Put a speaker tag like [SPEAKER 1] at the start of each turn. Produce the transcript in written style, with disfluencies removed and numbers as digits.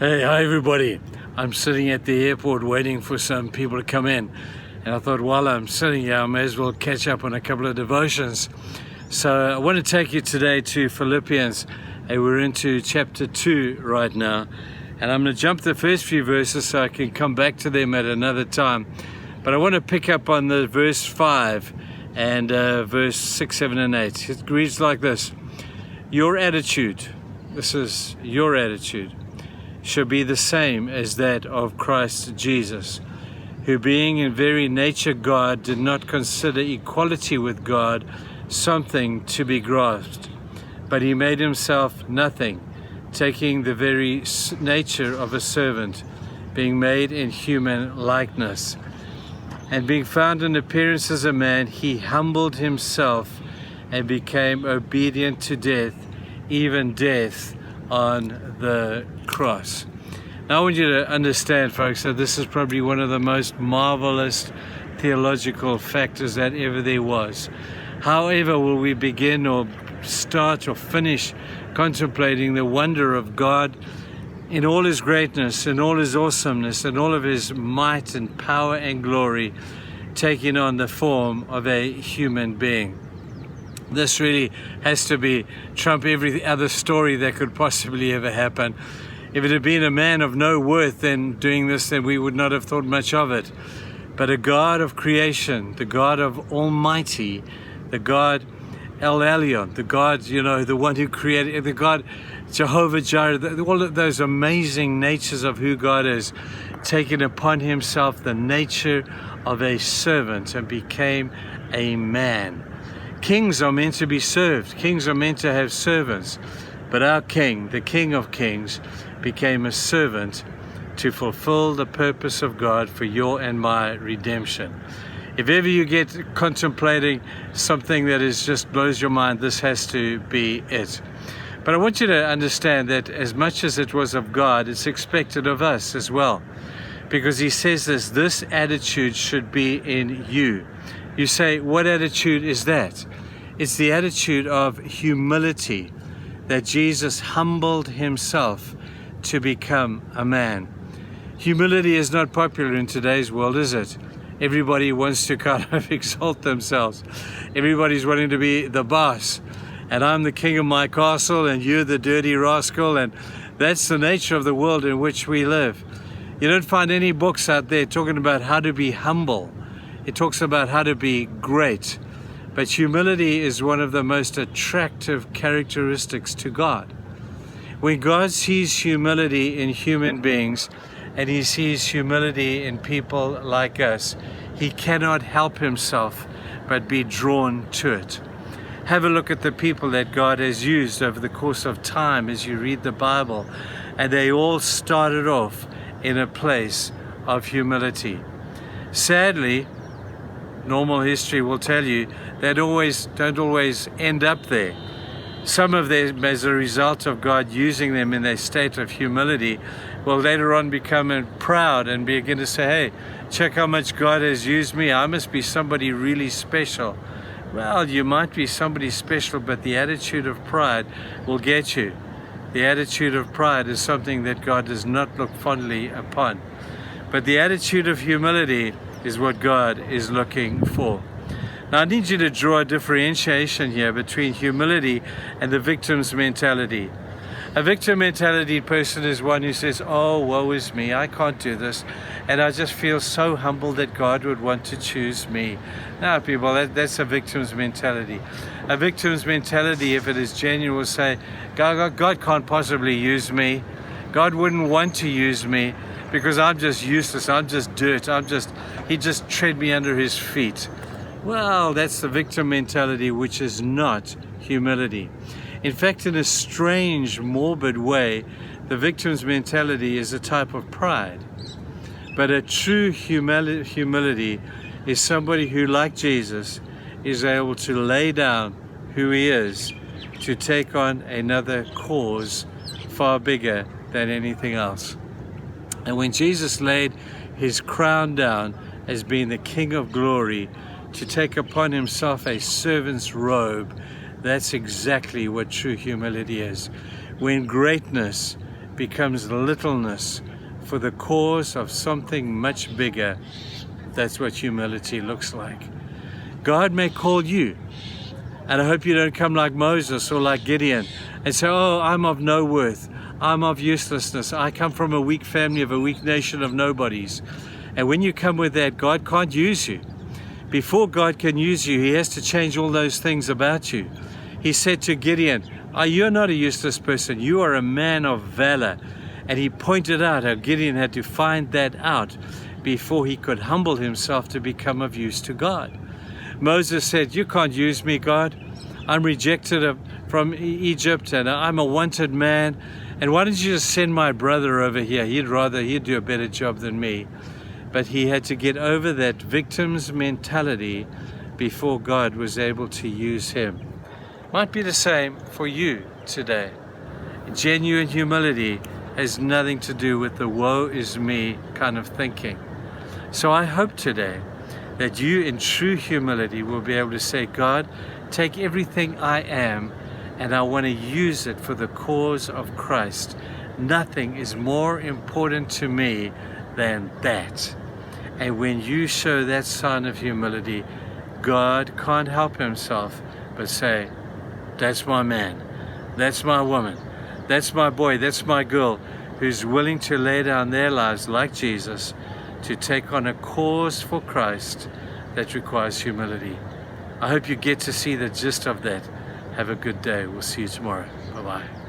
[SPEAKER 1] Hey, hi everybody. I'm sitting at the airport waiting for some people to come in. And I thought while I'm sitting here, I may as well catch up on a couple of devotions. So I want to take you today to Philippians. And we're into chapter 2 right now. And I'm going to jump the first few verses so I can come back to them at another time. But I want to pick up on the verse 5 and verse 6, 7, and 8. It reads like this. Your attitude, this is your attitude, should be the same as that of Christ Jesus, who being in very nature God did not consider equality with God something to be grasped, but he made himself nothing, taking the very nature of a servant, being made in human likeness. And being found in appearance as a man, he humbled himself and became obedient to death, even death on the cross. Now I want you to understand, folks, that this is probably one of the most marvelous theological factors that ever there was. However will we begin or start or finish contemplating the wonder of God in all his greatness, in all his awesomeness, and all of his might and power and glory, taking on the form of a human being. This really has to trump every other story that could possibly ever happen. If it had been a man of no worth then doing this, then we would not have thought much of it. But a God of creation, the God of Almighty, the God El Elyon, the God, the one who created, the God Jehovah Jireh, all of those amazing natures of who God is, taken upon himself the nature of a servant and became a man. Kings are meant to be served. Kings are meant to have servants. But our King, the King of Kings, became a servant to fulfill the purpose of God for your and my redemption. If ever you get contemplating something that just blows your mind, this has to be it. But I want you to understand that as much as it was of God, it's expected of us as well. Because he says this attitude should be in you. You say, what attitude is that? It's the attitude of humility, that Jesus humbled himself to become a man. Humility is not popular in today's world, is it? Everybody wants to kind of exalt themselves. Everybody's wanting to be the boss. And I'm the king of my castle and you're the dirty rascal. And that's the nature of the world in which we live. You don't find any books out there talking about how to be humble. It talks about how to be great. But humility is one of the most attractive characteristics to God. When God sees humility in human beings and he sees humility in people like us, he cannot help himself but be drawn to it. Have a look at the people that God has used over the course of time as you read the Bible, and they all started off in a place of humility. Sadly, normal history will tell you they don't always end up there. Some of them, as a result of God using them in their state of humility, will later on become proud and begin to say, hey, check how much God has used me. I must be somebody really special. Well, you might be somebody special, but the attitude of pride will get you. The attitude of pride is something that God does not look fondly upon. But the attitude of humility is what God is looking for. Now I need you to draw a differentiation here between humility and the victim's mentality. A victim mentality person is one who says, oh, woe is me, I can't do this, and I just feel so humbled that God would want to choose me. Now people, that's a victim's mentality. A victim's mentality, if it is genuine, will say, God can't possibly use me. God wouldn't want to use me because I'm just useless, I'm just dirt, he just tread me under his feet. Well, that's the victim mentality, which is not humility. In fact, in a strange, morbid way, the victim's mentality is a type of pride. But a true humility is somebody who, like Jesus, is able to lay down who he is to take on another cause far bigger than anything else. And when Jesus laid his crown down as being the King of glory, to take upon himself a servant's robe, that's exactly what true humility is. When greatness becomes littleness for the cause of something much bigger. That's what humility looks like. God may call you, and I hope you don't come like Moses or like Gideon and say, oh, I'm of no worth, I'm of uselessness, I come from a weak family of a weak nation of nobodies. And when you come with that, God can't use you. Before God can use you, He has to change all those things about you. He said to Gideon, you're not a useless person, you are a man of valor. And He pointed out how Gideon had to find that out before he could humble himself to become of use to God. Moses said, you can't use me, God. I'm rejected from Egypt and I'm a wanted man. And why don't you just send my brother over here? He'd do a better job than me. But he had to get over that victim's mentality before God was able to use him. Might be the same for you today. Genuine humility has nothing to do with the woe is me kind of thinking. So I hope today that you in true humility will be able to say, God, take everything I am and I want to use it for the cause of Christ. Nothing is more important to me than that. And when you show that sign of humility, God can't help Himself but say, that's my man, that's my woman, that's my boy, that's my girl, who's willing to lay down their lives like Jesus to take on a cause for Christ that requires humility. I hope you get to see the gist of that. Have a good day. We'll see you tomorrow. Bye-bye.